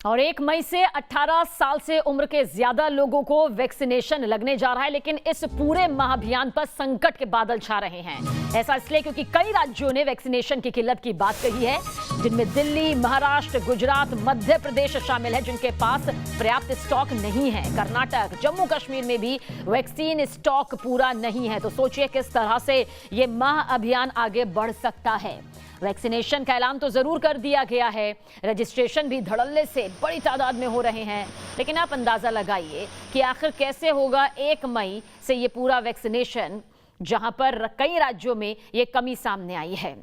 और 1 मई से 18 साल से उम्र के ज्यादा लोगों को वैक्सीनेशन लगने जा रहा है, लेकिन इस पूरे महाअभियान पर संकट के बादल छा रहे हैं। ऐसा इसलिए क्योंकि कई राज्यों ने वैक्सीनेशन की किल्लत की बात कही है, जिनमें दिल्ली, महाराष्ट्र, गुजरात, मध्य प्रदेश शामिल है, जिनके पास पर्याप्त स्टॉक नहीं है। कर्नाटक, जम्मू कश्मीर में भी वैक्सीन स्टॉक पूरा नहीं है। तो सोचिए किस तरह से ये महाअभियान आगे बढ़ सकता है। वैक्सीनेशन का ऐलान तो जरूर कर दिया गया है, रजिस्ट्रेशन भी धड़ल्ले से बड़ी तादाद में हो रहे हैं, लेकिन आप अंदाजा लगाइए कि आखिर कैसे होगा 1 मई से ये पूरा वैक्सीनेशन, जहां पर कई राज्यों में ये कमी सामने आई है।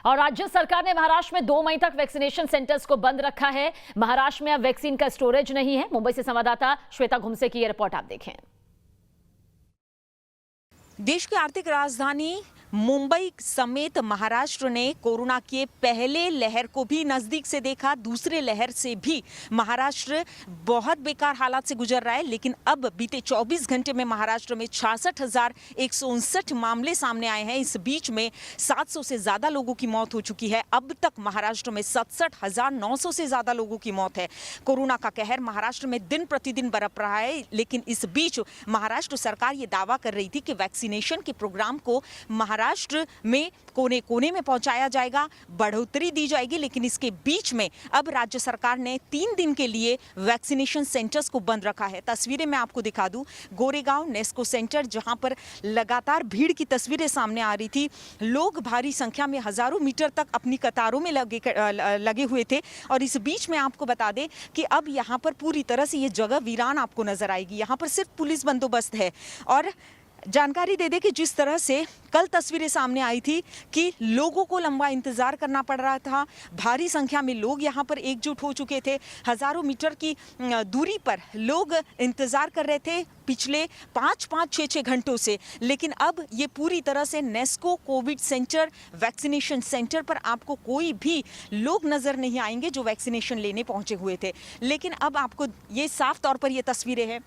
और राज्य सरकार ने महाराष्ट्र में 2 मई तक वैक्सीनेशन सेंटर्स को बंद रखा है। महाराष्ट्र में अब वैक्सीन का स्टोरेज नहीं है। मुंबई से संवाददाता श्वेता घुमसे की यह रिपोर्ट आप देखें। देश की आर्थिक राजधानी मुंबई समेत महाराष्ट्र ने कोरोना के पहले लहर को भी नजदीक से देखा, दूसरे लहर से भी महाराष्ट्र बहुत बेकार हालात से गुजर रहा है। लेकिन अब बीते 24 घंटे में महाराष्ट्र में 66,159 मामले सामने आए हैं। इस बीच में 700 से ज्यादा लोगों की मौत हो चुकी है। अब तक महाराष्ट्र में 67,900 से ज्यादा लोगों की मौत है। कोरोना का कहर महाराष्ट्र में दिन प्रतिदिन बरप रहा है, लेकिन इस बीच महाराष्ट्र सरकार ये दावा कर रही थी कि वैक्सीनेशन के प्रोग्राम को महाराष्ट्र में कोने कोने में पहुंचाया जाएगा, बढ़ोतरी दी जाएगी। लेकिन इसके बीच में अब राज्य सरकार ने 3 दिन के लिए वैक्सीनेशन सेंटर्स को बंद रखा है। तस्वीरें मैं आपको दिखा दूं, गोरेगांव नेस्को सेंटर, जहां पर लगातार भीड़ की तस्वीरें सामने आ रही थी। लोग भारी संख्या में हजारों मीटर तक अपनी कतारों में लगे हुए थे। और इस बीच में आपको बता दें कि अब यहाँ पर पूरी तरह से ये जगह वीरान आपको नजर आएगी। यहाँ पर सिर्फ पुलिस बंदोबस्त है। और जानकारी दे दे कि जिस तरह से कल तस्वीरें सामने आई थी कि लोगों को लंबा इंतजार करना पड़ रहा था, भारी संख्या में लोग यहाँ पर एकजुट हो चुके थे। हजारों मीटर की दूरी पर लोग इंतजार कर रहे थे पिछले 5-5, 6-6 घंटों से। लेकिन अब ये पूरी तरह से Nesco Covid centre, vaccination centre पर आपको कोई भी लोग नजर नहीं आएंगे जो वैक्सीनेशन लेने पहुंचे हुए थे। लेकिन अब आपको ये साफ तौर पर ये तस्वीरें हैं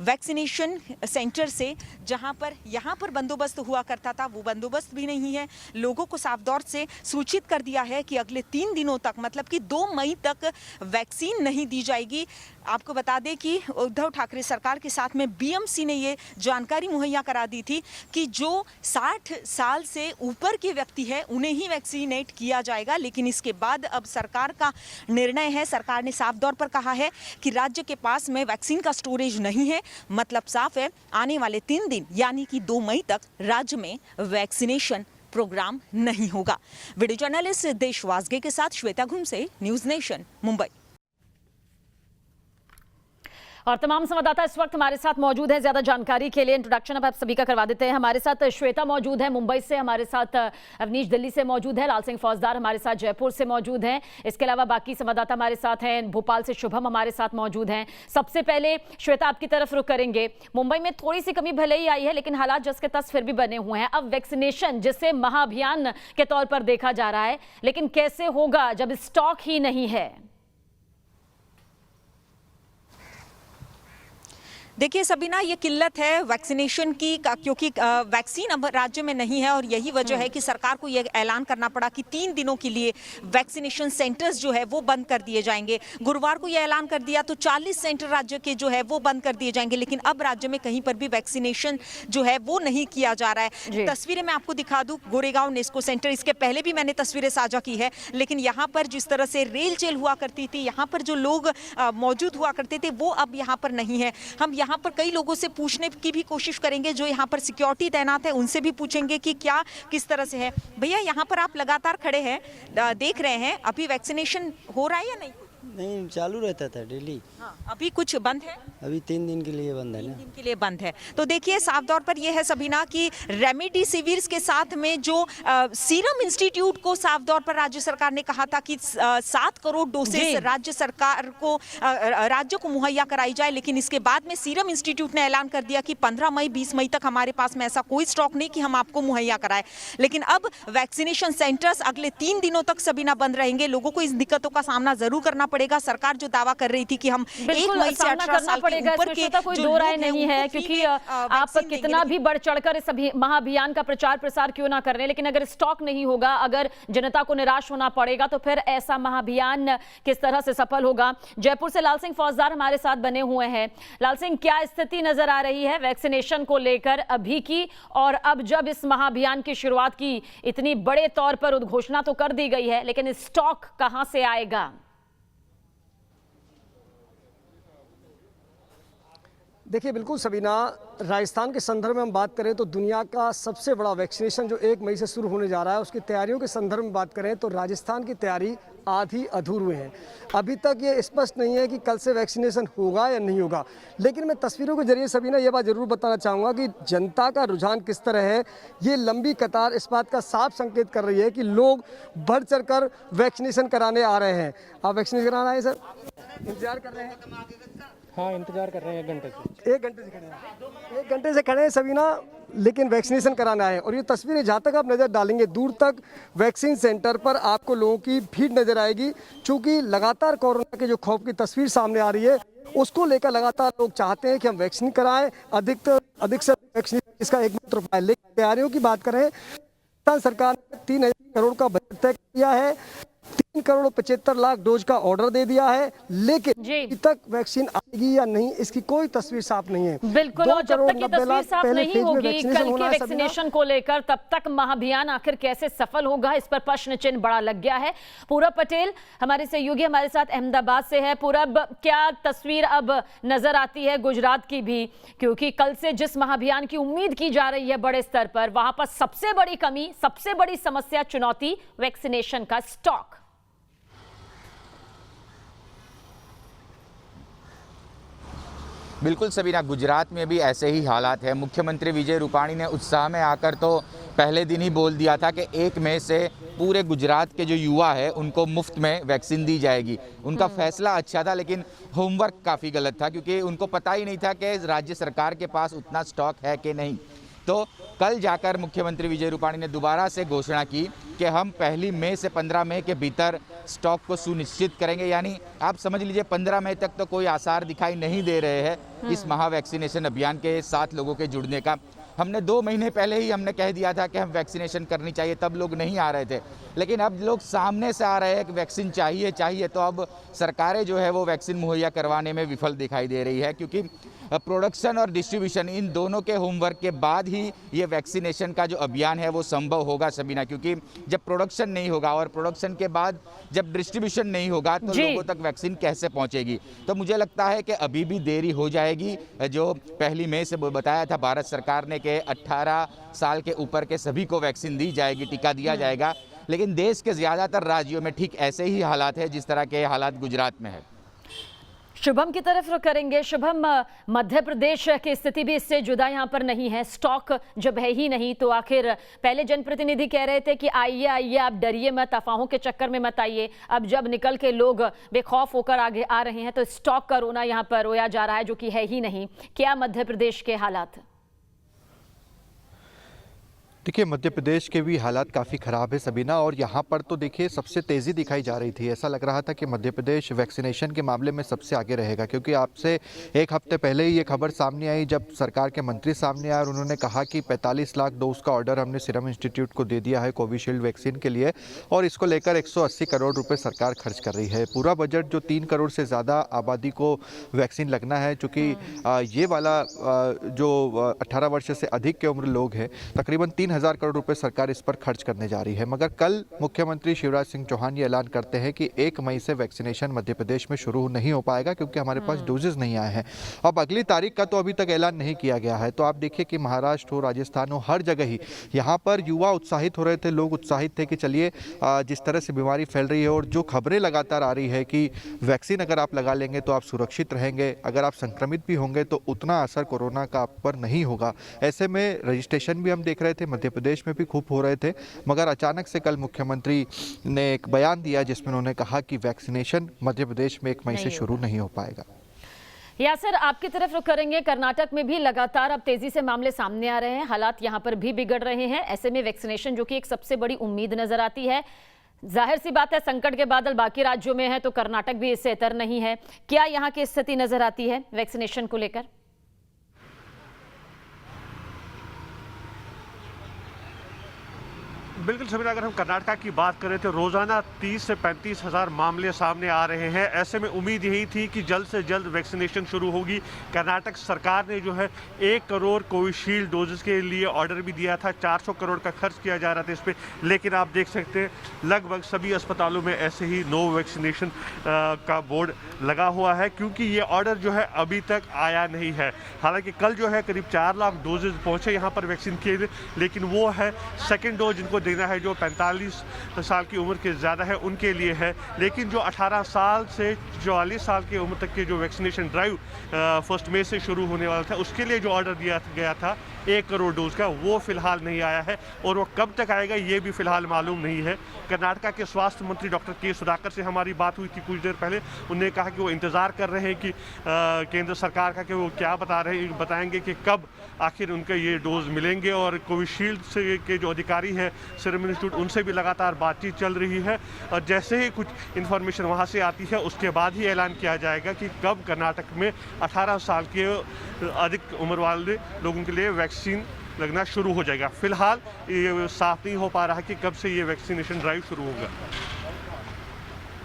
वैक्सीनेशन सेंटर से, जहां पर यहाँ पर बंदोबस्त हुआ करता था, वो बंदोबस्त भी नहीं है। लोगों को साफ तौर से सूचित कर दिया है कि अगले 3 दिनों तक, मतलब कि 2 मई तक वैक्सीन नहीं दी जाएगी। आपको बता दें कि उद्धव ठाकरे सरकार के साथ में बीएमसी ने ये जानकारी मुहैया करा दी थी कि जो 60 साल से ऊपर के व्यक्ति है उन्हें ही वैक्सीनेट किया जाएगा। लेकिन इसके बाद अब सरकार का निर्णय है, सरकार ने साफ तौर पर कहा है कि राज्य के पास में वैक्सीन का स्टोरेज नहीं है। मतलब साफ है, आने वाले 3 दिन यानी कि 2 मई तक राज्य में वैक्सीनेशन प्रोग्राम नहीं होगा। वीडियो जर्नलिस्ट देश वासगे के साथ श्वेता घुमसे, न्यूज नेशन, मुंबई। और तमाम संवाददाता इस वक्त हमारे साथ मौजूद हैं ज्यादा जानकारी के लिए। इंट्रोडक्शन अब आप सभी का करवा देते हैं। हमारे साथ श्वेता मौजूद है मुंबई से, हमारे साथ अवनीश दिल्ली से मौजूद है, लाल सिंह फौजदार हमारे साथ जयपुर से मौजूद हैं। इसके अलावा बाकी संवाददाता हमारे साथ हैं, भोपाल से शुभम हमारे साथ मौजूद हैं। सबसे पहले श्वेता आपकी तरफ रुख करेंगे। मुंबई में थोड़ी सी कमी भले ही आई है, लेकिन हालात जस के तस फिर भी बने हुए हैं। अब वैक्सीनेशन जिसे महाअभियान के तौर पर देखा जा रहा है, लेकिन कैसे होगा जब स्टॉक ही नहीं है? देखिए सबीना, ये किल्लत है वैक्सीनेशन की, क्योंकि वैक्सीन अब राज्य में नहीं है। और यही वजह है कि सरकार को यह ऐलान करना पड़ा कि 3 दिनों के लिए वैक्सीनेशन सेंटर्स जो है वो बंद कर दिए जाएंगे। गुरुवार को यह ऐलान कर दिया तो 40 सेंटर राज्य के जो है वो बंद कर दिए जाएंगे। लेकिन अब राज्य में कहीं पर भी वैक्सीनेशन जो है वो नहीं किया जा रहा है। तस्वीरें मैं आपको दिखा दूं, गोरेगांव नेस्को सेंटर, इसके पहले भी मैंने तस्वीरें साझा की है। लेकिन यहाँ पर जिस तरह से रेल चेल हुआ करती थी, यहाँ पर जो लोग मौजूद हुआ करते थे, वो अब यहाँ पर नहीं है। हम यहाँ पर कई लोगों से पूछने की भी कोशिश करेंगे जो यहाँ पर सिक्योरिटी तैनात है, उनसे भी पूछेंगे कि क्या किस तरह से है। भैया, यहाँ पर आप लगातार खड़े हैं, देख रहे हैं, अभी वैक्सीनेशन हो रहा है या नहीं? नहीं, चालू रहता था डेली। हाँ, अभी कुछ बंद है? अभी 3 दिन के लिए बंद है ना। 3 दिन के लिए बंद है। तो देखिए साफ तौर पर यह है सबीना कि रेमडेसिविर के साथ में जो सीरम इंस्टीट्यूट को साफ तौर पर राज्य सरकार ने कहा था कि 7 करोड़ डोसेस राज्य सरकार को राज्य को मुहैया कराई जाए। लेकिन इसके बाद में सीरम इंस्टीट्यूट ने ऐलान कर दिया कि 15 मई 20 मई तक हमारे पास में ऐसा कोई स्टॉक नहीं कि हम आपको मुहैया कराए। लेकिन अब वैक्सीनेशन सेंटर्स अगले 3 दिनों तक सबीना बंद रहेंगे। लोगों को इस दिक्कतों का सामना जरूर करना पड़ेगा। पड़ेगा। सरकार जो दावा कर रही थी कि हम 1 मई से 18 साल के ऊपर के कोई जो दो राय लोग हैं, नहीं है, उनको क्योंकि फ्री में आप वैक्सीन कितना देंगे। भी बढ़ चढ़कर इस महाअभियान का प्रचार प्रसार क्यों ना कर रहे हैं, लेकिन अगर स्टॉक नहीं होगा, अगर जनता को निराश होना पड़ेगा, तो फिर ऐसा महाअभियान किस तरह से सफल होगा। जयपुर से लाल सिंह फौजदार हमारे साथ बने हुए हैं। लाल सिंह, क्या स्थिति नजर आ रही है वैक्सीनेशन को लेकर अभी की, और अब जब इस महाअभियान की शुरुआत की, इतनी बड़े तौर पर उद्घोषणा तो कर दी गई है, लेकिन स्टॉक कहां से आएगा? देखिए बिल्कुल सबीना, राजस्थान के संदर्भ में हम बात करें तो दुनिया का सबसे बड़ा वैक्सीनेशन जो 1 मई से शुरू होने जा रहा है, उसकी तैयारियों के संदर्भ में बात करें तो राजस्थान की तैयारी आधी अधूरी है। अभी तक ये स्पष्ट नहीं है कि कल से वैक्सीनेशन होगा या नहीं होगा, लेकिन मैं तस्वीरों के जरिए सबीना ये बात जरूर बताना चाहूँगा कि जनता का रुझान किस तरह है। ये लंबी कतार इस बात का साफ संकेत कर रही है कि लोग बढ़ चढ़ कर वैक्सीनेशन कराने आ रहे हैं। आप वैक्सीनेशन कराना है सर? इंतजार कर रहे हैं? हाँ, इंतजार कर रहे हैं 1 घंटे से। 1 घंटे से खड़े हैं, 1 घंटे से खड़े हैं सबीना, लेकिन वैक्सीनेशन कराना है। और ये तस्वीरें जहाँ तक आप नज़र डालेंगे, दूर तक वैक्सीन सेंटर पर आपको लोगों की भीड़ नज़र आएगी। चूँकि लगातार कोरोना के जो खौफ की तस्वीर सामने आ रही है, उसको लेकर लगातार लोग चाहते हैं कि हम वैक्सीन कराएं, अधिक से वैक्सीन, इसका एकमात्र उपाय। लेकिन तैयारियों की बात करें, सरकार ने 3,000 करोड़ का बजट तय किया है, 3 करोड़ 75 लाख डोज का ऑर्डर दे दिया है, लेकिन अभी तक वैक्सीन आएगी या नहीं, इसकी कोई तस्वीर साफ नहीं है। बिल्कुल, और जब तक ये तस्वीर साफ नहीं होगी कल के वैक्सीनेशन को लेकर, तब तक महाअभियान आखिर कैसे सफल होगा, इस पर प्रश्न चिन्ह बड़ा लग गया है। पूरब पटेल हमारे सहयोगी हमारे साथ अहमदाबाद से है। पूरब, क्या तस्वीर अब नजर आती है गुजरात की भी, क्योंकि कल से जिस महाअभियान की उम्मीद की जा रही है बड़े स्तर पर, वहां पर सबसे बड़ी कमी, सबसे बड़ी समस्या, चुनौती वैक्सीनेशन का स्टॉक। बिल्कुल सबीना, गुजरात में भी ऐसे ही हालात है। मुख्यमंत्री विजय रूपाणी ने उत्साह में आकर तो पहले दिन ही बोल दिया था कि 1 मई से पूरे गुजरात के जो युवा है उनको मुफ्त में वैक्सीन दी जाएगी। उनका फैसला अच्छा था, लेकिन होमवर्क काफ़ी गलत था, क्योंकि उनको पता ही नहीं था कि राज्य सरकार के पास उतना स्टॉक है कि नहीं। तो कल जाकर मुख्यमंत्री विजय रूपाणी ने दोबारा से घोषणा की कि हम 1 मई से 15 मई के भीतर स्टॉक को सुनिश्चित करेंगे। यानी आप समझ लीजिए 15 मई तक तो कोई आसार दिखाई नहीं दे रहे हैं इस महा वैक्सीनेशन अभियान के साथ लोगों के जुड़ने का। हमने 2 महीने पहले ही हमने कह दिया था कि हम वैक्सीनेशन करनी चाहिए, तब लोग नहीं आ रहे थे, लेकिन अब लोग सामने से आ रहे हैं कि वैक्सीन चाहिए। तो अब सरकारें जो है वो वैक्सीन मुहैया करवाने में विफल दिखाई दे रही है, क्योंकि प्रोडक्शन और डिस्ट्रीब्यूशन, इन दोनों के होमवर्क के बाद ही ये वैक्सीनेशन का जो अभियान है वो संभव होगा सबीना। क्योंकि जब प्रोडक्शन नहीं होगा और प्रोडक्शन के बाद जब डिस्ट्रीब्यूशन नहीं होगा तो लोगों तक वैक्सीन कैसे पहुंचेगी। तो मुझे लगता है कि अभी भी देरी हो जाएगी। जो 1 मई से बताया था भारत सरकार ने कि 18 साल के ऊपर के सभी को वैक्सीन दी जाएगी, टीका दिया जाएगा, लेकिन देश के ज़्यादातर राज्यों में ठीक ऐसे ही हालात है जिस तरह के हालात गुजरात में है। शुभम की तरफ रुख करेंगे। शुभम, मध्य प्रदेश की स्थिति भी इससे जुदा यहाँ पर नहीं है। स्टॉक जब है ही नहीं तो आखिर, पहले जनप्रतिनिधि कह रहे थे कि आइए आप डरिए मत, अफवाहों के चक्कर में मत आइए। अब जब निकल के लोग बेखौफ होकर आगे आ रहे हैं तो स्टॉक का रोना यहाँ पर रोया जा रहा है, जो कि है ही नहीं। क्या मध्य प्रदेश के हालात? देखिए, मध्य प्रदेश के भी हालात काफ़ी ख़राब है सबीना, और यहाँ पर तो देखिए सबसे तेज़ी दिखाई जा रही थी। ऐसा लग रहा था कि मध्य प्रदेश वैक्सीनेशन के मामले में सबसे आगे रहेगा, क्योंकि आपसे 1 हफ्ते पहले ही ये खबर सामने आई जब सरकार के मंत्री सामने आए और उन्होंने कहा कि 45 लाख डोज का ऑर्डर हमने सीरम इंस्टीट्यूट को दे दिया है कोविशील्ड वैक्सीन के लिए, और इसको लेकर 180 करोड़ रुपये सरकार खर्च कर रही है। पूरा बजट जो 3 करोड़ से ज़्यादा आबादी को वैक्सीन लगना है, चूँकि ये वाला जो 18 वर्ष से अधिक के उम्र लोग हैं, तकरीबन 3,000 करोड़ रुपए सरकार इस पर खर्च करने जा रही है। मगर कल मुख्यमंत्री शिवराज सिंह चौहान ये ऐलान करते हैं कि 1 मई से वैक्सीनेशन मध्य प्रदेश में शुरू नहीं हो पाएगा, क्योंकि हमारे पास डोजेस नहीं आए हैं। अब अगली तारीख का तो अभी तक ऐलान नहीं किया गया है। तो आप देखिए कि महाराष्ट्र हो, राजस्थान हो, हर जगह ही यहाँ पर युवा उत्साहित हो रहे थे, लोग उत्साहित थे कि चलिए जिस तरह से बीमारी फैल रही है और जो खबरें लगातार आ रही है कि वैक्सीन अगर आप लगा लेंगे तो आप सुरक्षित रहेंगे, अगर आप संक्रमित भी होंगे तो उतना असर कोरोना का आप पर नहीं होगा। ऐसे में रजिस्ट्रेशन भी हम देख रहे थे मध्य प्रदेश में भी खूब हो रहे थे, मगर अचानक से कल मुख्यमंत्री ने एक बयान दिया जिसमें उन्होंने कहा कि वैक्सीनेशन मध्य प्रदेश में 1 मई से शुरू नहीं हो पाएगा। यासर, आपकी तरफ रुख करेंगे। कर्नाटक में भी लगातार अब तेजी से मामले सामने आ रहे हैं, हालात यहां पर भी बिगड़ रहे हैं। ऐसे में वैक्सीनेशन, जो कि एक सबसे बड़ी उम्मीद नजर आती है, जाहिर सी बात है, संकट के बादल बाकी राज्यों में है तो कर्नाटक भी इससे इतर नहीं है। क्या यहाँ की स्थिति नजर आती है वैक्सीनेशन को लेकर? बिल्कुल समीरा, अगर हम कर्नाटक की बात करें तो रोज़ाना 30 से 35 हज़ार मामले सामने आ रहे हैं। ऐसे में उम्मीद यही थी कि जल्द से जल्द वैक्सीनेशन शुरू होगी। कर्नाटक सरकार ने जो है 1 करोड़ कोविशील्ड डोजेस के लिए ऑर्डर भी दिया था। 400 करोड़ का खर्च किया जा रहा था इस पर, लेकिन आप देख सकते हैं लगभग सभी अस्पतालों में ऐसे ही नो वैक्सीनेशन का बोर्ड लगा हुआ है, क्योंकि ये ऑर्डर जो है अभी तक आया नहीं है। हालांकि कल जो है करीब 4 लाख डोजेज पहुँचे यहाँ पर वैक्सीन के लिए, लेकिन वो है सेकेंड डोज जिनको देना है जो 45 साल की उम्र के ज़्यादा है उनके लिए है। लेकिन जो 18 साल से 44 साल की उम्र तक के जो वैक्सीनेशन ड्राइव 1 मई से शुरू होने वाला था, उसके लिए जो ऑर्डर दिया गया था 1 करोड़ डोज का, वो फिलहाल नहीं आया है और वो कब तक आएगा ये भी फिलहाल मालूम नहीं है। कर्नाटक के स्वास्थ्य मंत्री डॉक्टर के सुधाकर से हमारी बात हुई थी कुछ देर पहले। उन्होंने कहा कि वो इंतज़ार कर रहे हैं कि केंद्र सरकार का कि वो क्या बताएंगे कि कब आखिर उनके ये डोज मिलेंगे। और कोविशील्ड से के जो अधिकारी हैं सीरम इंस्टीट्यूट, उनसे भी लगातार बातचीत चल रही है और जैसे ही कुछ इन्फॉर्मेशन वहाँ से आती है उसके बाद ही ऐलान किया जाएगा कि कब कर्नाटक में 18 साल के अधिक उम्र वाले लोगों के लिए वैक्सीन लगना शुरू हो जाएगा। फिलहाल ये साफ नहीं हो पा रहा कि कब से ये वैक्सीनेशन ड्राइव शुरू होगा।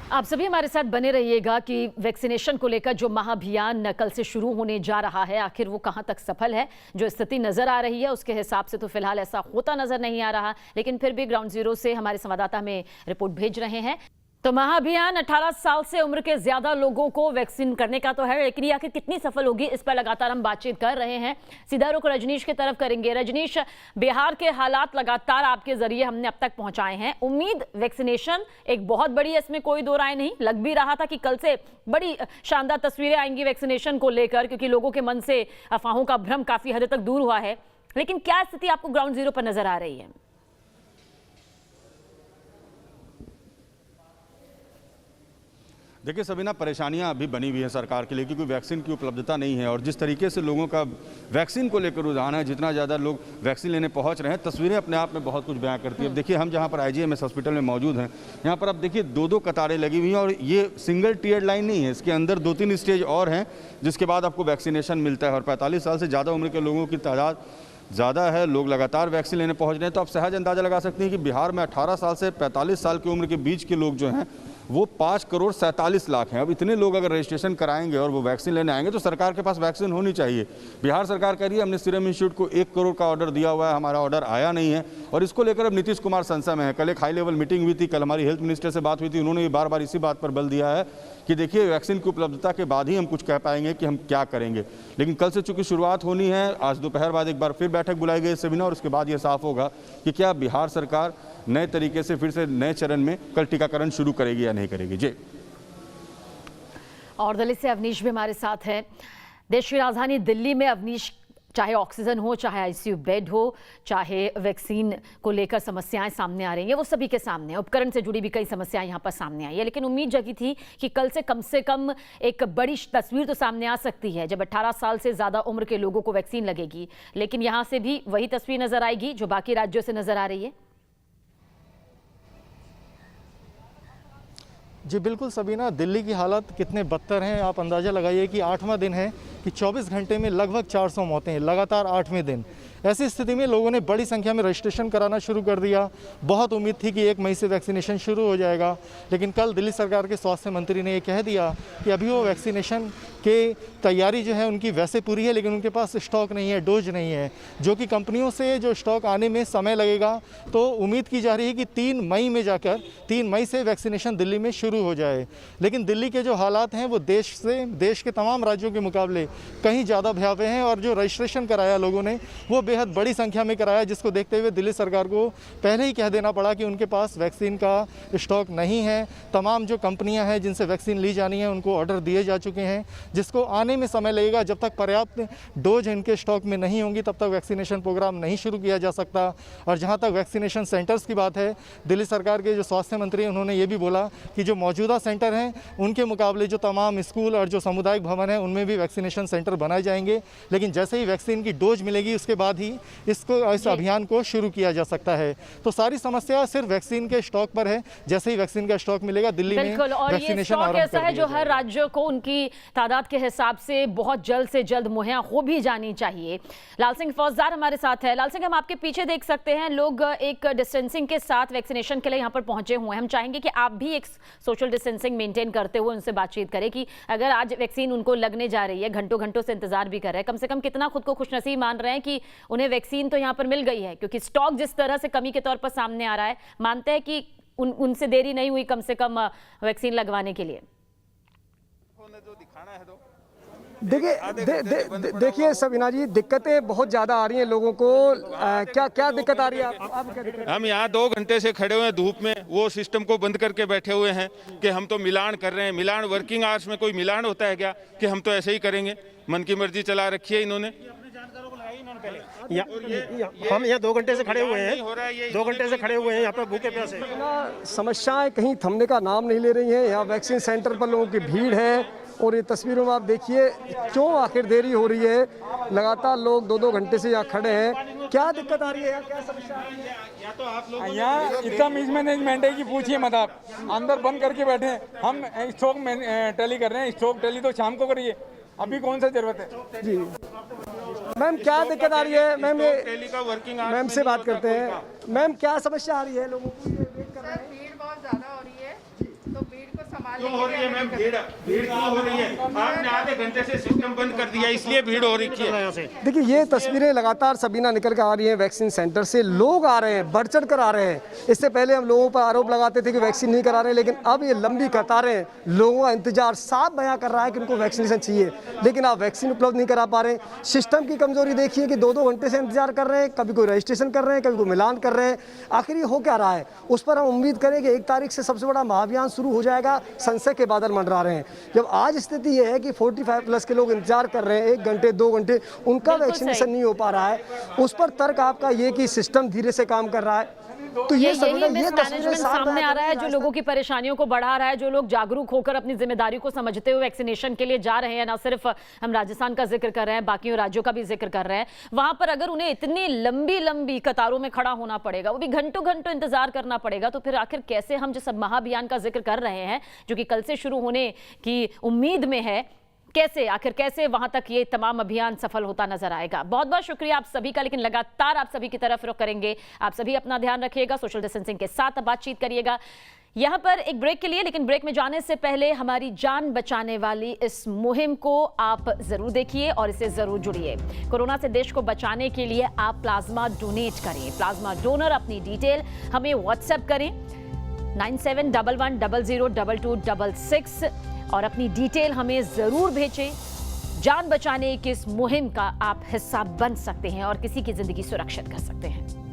आप सभी हमारे साथ बने रहिएगा कि वैक्सीनेशन को लेकर जो महाअभियान कल से शुरू होने जा रहा है, आखिर वो कहां तक सफल है। जो स्थिति नजर आ रही है उसके हिसाब से तो फिलहाल ऐसा होता नजर नहीं आ रहा, लेकिन फिर भी ग्राउंड जीरो से हमारे संवाददाता हमें रिपोर्ट भेज रहे हैं। तो महाअभियान 18 साल से उम्र के ज्यादा लोगों को वैक्सीन करने का तो है, लेकिन ये आखिर कितनी सफल होगी इस पर लगातार हम बातचीत कर रहे हैं। सीधा रुख रजनीश की तरफ करेंगे। रजनीश, बिहार के हालात लगातार आपके जरिए हमने अब तक पहुंचाए हैं। उम्मीद वैक्सीनेशन एक बहुत बड़ी है, इसमें कोई दो राय नहीं। लग भी रहा था कि कल से बड़ी शानदार तस्वीरें आएंगी वैक्सीनेशन को लेकर, क्योंकि लोगों के मन से अफवाहों का भ्रम काफी हद तक दूर हुआ है। लेकिन क्या स्थिति आपको ग्राउंड जीरो पर नजर आ रही है? देखिए सबीना, परेशानियां अभी बनी हुई हैं सरकार के लिए, क्योंकि वैक्सीन की उपलब्धता नहीं है और जिस तरीके से लोगों का वैक्सीन को लेकर रुझान है, जितना ज़्यादा लोग वैक्सीन लेने पहुंच रहे हैं, तस्वीरें अपने आप में बहुत कुछ बयां करती है। अब देखिए हम जहां पर IGMS हॉस्पिटल में मौजूद हैं, यहाँ पर अब देखिए 2-2 कतारें लगी हुई हैं और ये सिंगल टीयर लाइन नहीं है, इसके अंदर 2-3 स्टेज और हैं जिसके बाद आपको वैक्सीनेशन मिलता है। और 45 साल से ज़्यादा उम्र के लोगों की तादाद ज़्यादा है, लोग लगातार वैक्सीन लेने पहुँच रहे हैं। तो आप सहज अंदाज़ा लगा सकते हैं कि बिहार में 18 साल से 45 साल की उम्र के बीच के लोग जो हैं वो 5 करोड़ 47 लाख हैं। अब इतने लोग अगर रजिस्ट्रेशन कराएंगे और वो वैक्सीन लेने आएंगे तो सरकार के पास वैक्सीन होनी चाहिए। बिहार सरकार कह रही है हमने सीरम इंस्टीट्यूट को 1 करोड़ का ऑर्डर दिया हुआ है, हमारा ऑर्डर आया नहीं है और इसको लेकर अब नीतीश कुमार संशय में है। कल एक हाई लेवल मीटिंग हुई थी, कल हमारी हेल्थ मिनिस्टर से बात हुई थी, उन्होंने बार बार इसी बात पर बल दिया है कि देखिए वैक्सीन की उपलब्धता के बाद ही हम कुछ कह पाएंगे कि हम क्या करेंगे। लेकिन कल से चूंकि शुरुआत होनी है, आज दोपहर बाद एक बार फिर बैठक बुलाई गई सेमिनार और उसके बाद ये साफ होगा कि क्या बिहार सरकार नए तरीके से फिर से नए चरण में कल टीकाकरण शुरू करेगी या नहीं करेगी। जी, और दिल्ली से अवनीश भी हमारे साथ है। देश की राजधानी दिल्ली में अवनीश, चाहे ऑक्सीजन हो, चाहे ICU बेड हो, चाहे वैक्सीन को लेकर समस्याएं सामने आ रही हैं, वो सभी के सामने, उपकरण से जुड़ी भी कई समस्याएं यहाँ पर सामने आई है। लेकिन उम्मीद जगी थी कि कल से कम एक बड़ी तस्वीर तो सामने आ सकती है जब 18 साल से ज़्यादा उम्र के लोगों को वैक्सीन लगेगी। लेकिन यहाँ से भी वही तस्वीर नजर आएगी जो बाकी राज्यों से नजर आ रही है। जी बिल्कुल सबीना, दिल्ली की हालत कितने बदतर हैं आप अंदाज़ा लगाइए कि 8वां दिन है कि 24 घंटे में लगभग 400 मौतें हैं, लगातार 8वें दिन। ऐसी स्थिति में लोगों ने बड़ी संख्या में रजिस्ट्रेशन कराना शुरू कर दिया। बहुत उम्मीद थी कि 1 मई से वैक्सीनेशन शुरू हो जाएगा, लेकिन कल दिल्ली सरकार के स्वास्थ्य मंत्री ने ये कह दिया कि अभी वो वैक्सीनेशन की तैयारी जो है उनकी वैसे पूरी है, लेकिन उनके पास स्टॉक नहीं है, डोज नहीं है, जो कि कंपनियों से जो स्टॉक आने में समय लगेगा। तो उम्मीद की जा रही है कि 3 मई में जाकर 3 मई से वैक्सीनेशन दिल्ली में शुरू हो जाए। लेकिन दिल्ली के जो हालात हैं वो देश के तमाम राज्यों के मुकाबले कहीं ज़्यादा भयावह हैं और जो रजिस्ट्रेशन कराया लोगों ने वो बेहद बड़ी संख्या में कराया, जिसको देखते हुए दिल्ली सरकार को पहले ही कह देना पड़ा कि उनके पास वैक्सीन का स्टॉक नहीं है। तमाम जो कंपनियां हैं जिनसे वैक्सीन ली जानी है उनको ऑर्डर दिए जा चुके हैं, जिसको आने में समय लगेगा। जब तक पर्याप्त डोज इनके स्टॉक में नहीं होंगी तब तक वैक्सीनेशन प्रोग्राम नहीं शुरू किया जा सकता। और जहाँ तक वैक्सीनेशन सेंटर्स की बात है, दिल्ली सरकार के जो स्वास्थ्य मंत्री हैं उन्होंने ये भी बोला कि जो मौजूदा सेंटर हैं उनके मुकाबले जो तमाम स्कूल और जो सामुदायिक भवन हैं उनमें भी वैक्सीनेशन सेंटर बनाए जाएंगे। लेकिन जैसे ही वैक्सीन की डोज मिलेगी उसके बाद बाद ही इस अभियान को शुरू किया जा सकता है। तो सारी समस्या सिर्फ वैक्सीन के स्टॉक पर है। जैसे ही वैक्सीन का स्टॉक मिलेगा दिल्ली में बिल्कुल, और ये स्टॉक ऐसा है जो हर राज्य को उनकी तादाद के हिसाब से बहुत जल्द से जल्द मुहैया हो भी जानी चाहिए। लाल सिंह फौजदार हमारे साथ है। लाल सिंह, हम आपके पीछे देख सकते हैं लोग एक डिस्टेंसिंग के साथ वैक्सीनेशन के लिए यहाँ पर पहुंचे हुए हैं। हम चाहेंगे कि आप भी एक सोशल डिस्टेंसिंग मेंटेन करते हुए उनसे बातचीत करें कि अगर आज वैक्सीन उनको लगने जा रही है, घंटों घंटों से इंतजार भी कर रहे हैं, कम से कम कितना खुद को खुशनसीब मान रहे हैं कि उन्हें वैक्सीन तो यहाँ पर मिल गई है, क्योंकि स्टॉक जिस तरह से कमी के तौर पर सामने आ रहा है, मानते हैं कि उनसे देरी नहीं हुई कम से कम वैक्सीन लगवाने के लिए। देखिए सबीना जी, दिक्कतें बहुत ज़्यादा आ रही हैं लोगों को। क्या क्या दिक्कत आ रही है? आप क्या दिक्कत? हम यहाँ 2 घंटे से खड़े हुए हैं धूप में, वो सिस्टम को बंद करके बैठे हुए हैं कि हम तो मिलान कर रहे हैं। मिलान वर्किंग आवर्स में कोई मिलान होता है क्या कि हम तो ऐसे ही करेंगे? मन की मर्जी चला रखी है इन्होंने। हम यहाँ 2 घंटे से खड़े हुए हैं, 2 घंटे से खड़े हुए हैं यहाँ पर भूखे प्यासे। समस्याएं कहीं थमने का नाम नहीं ले रही हैं। यहाँ वैक्सीन सेंटर पर लोगों की भीड़ है और ये तस्वीरों में आप देखिए क्यों आखिर देरी हो रही है। लगातार लोग 2-2 घंटे से यहाँ खड़े हैं। क्या दिक्कत आ रही है? क्या समस्या आ रही है? यहाँ इतना मिसमैनेजमेंट है कि पूछिए मत आप। अंदर बंद करके बैठे हैं। हम स्टॉक में टैली कर रहे हैं। स्टॉक टैली तो शाम को करिए, अभी कौन सा जरूरत है? जी मैम, क्या दिक्कत आ रही है? मैम से बात करते हैं। मैम, क्या समस्या आ रही है लोगों को? भीड़ बहुत ज्यादा हो रही है, तो भीड़ को संभालने क्यों हो रही है मैम? भीड़ क्यों हो रही है? आपने आधे घंटे से सिस्टम बंद कर दिया, इसलिए भीड़ हो रही है। देखिए, ये तस्वीरें लगातार सबीना निकल कर आ रही हैं वैक्सीन सेंटर से। लोग आ रहे हैं, बढ़ चढ़ कर आ रहे हैं। इससे पहले हम लोगों पर आरोप लगाते थे कि वैक्सीन नहीं करा रहे, लेकिन अब ये लंबी कतारें, लोगों का इंतजार साफ बयां कर रहा है कि उनको वैक्सीनेशन चाहिए, लेकिन आप वैक्सीन उपलब्ध नहीं करा पा रहे। सिस्टम की कमजोरी देखिए कि 2-2 घंटे से इंतजार कर रहे हैं, कभी कोई रजिस्ट्रेशन कर रहे हैं, कभी कोई मिलान कर रहे हैं। आखिर ये हो क्या रहा है? उस पर हम उम्मीद करें कि 1 तारीख से सबसे बड़ा महाअभियान शुरू हो जाएगा। संशय के बादल मंडरा रहे हैं। जब आज स्थिति ये है कि 45+ के लोग इंतजार कर रहे हैं, 1 घंटे 2 घंटे, उनका वैक्सीनेशन नहीं हो पा रहा है, उस पर तर्क आपका ये कि सिस्टम धीरे से काम कर रहा है। तो ये मिसमैनेजमेंट सामने आ रहा है जो लोगों की परेशानियों को बढ़ा रहा है। जो लोग जागरूक होकर अपनी जिम्मेदारी को समझते हुए वैक्सीनेशन के लिए जा रहे हैं, ना सिर्फ हम राजस्थान का जिक्र कर रहे हैं, बाकी राज्यों का भी जिक्र कर रहे हैं, वहां पर अगर उन्हें इतनी लंबी लंबी कतारों में खड़ा होना पड़ेगा, वो भी घंटों घंटों इंतजार करना पड़ेगा, तो फिर आखिर कैसे हम जिस महाअभियान का जिक्र कर रहे हैं जो कि कल से शुरू होने की उम्मीद में है, कैसे वहां तक ये तमाम अभियान सफल होता नजर आएगा। बहुत बहुत शुक्रिया आप सभी का, लेकिन लगातार आप सभी की तरफ रुख करेंगे। आप सभी अपना ध्यान रखिएगा, सोशल डिस्टेंसिंग के साथ बातचीत करिएगा। यहां पर एक ब्रेक के लिए, लेकिन ब्रेक में जाने से पहले हमारी जान बचाने वाली इस मुहिम को आप जरूर देखिए और इससे जरूर जुड़िए। कोरोना से देश को बचाने के लिए आप प्लाज्मा डोनेट करें। प्लाज्मा डोनर अपनी डिटेल हमें व्हाट्सएप करें 9711002266 और अपनी डिटेल हमें जरूर भेजें। जान बचाने की इस मुहिम का आप हिस्सा बन सकते हैं और किसी की जिंदगी सुरक्षित कर सकते हैं।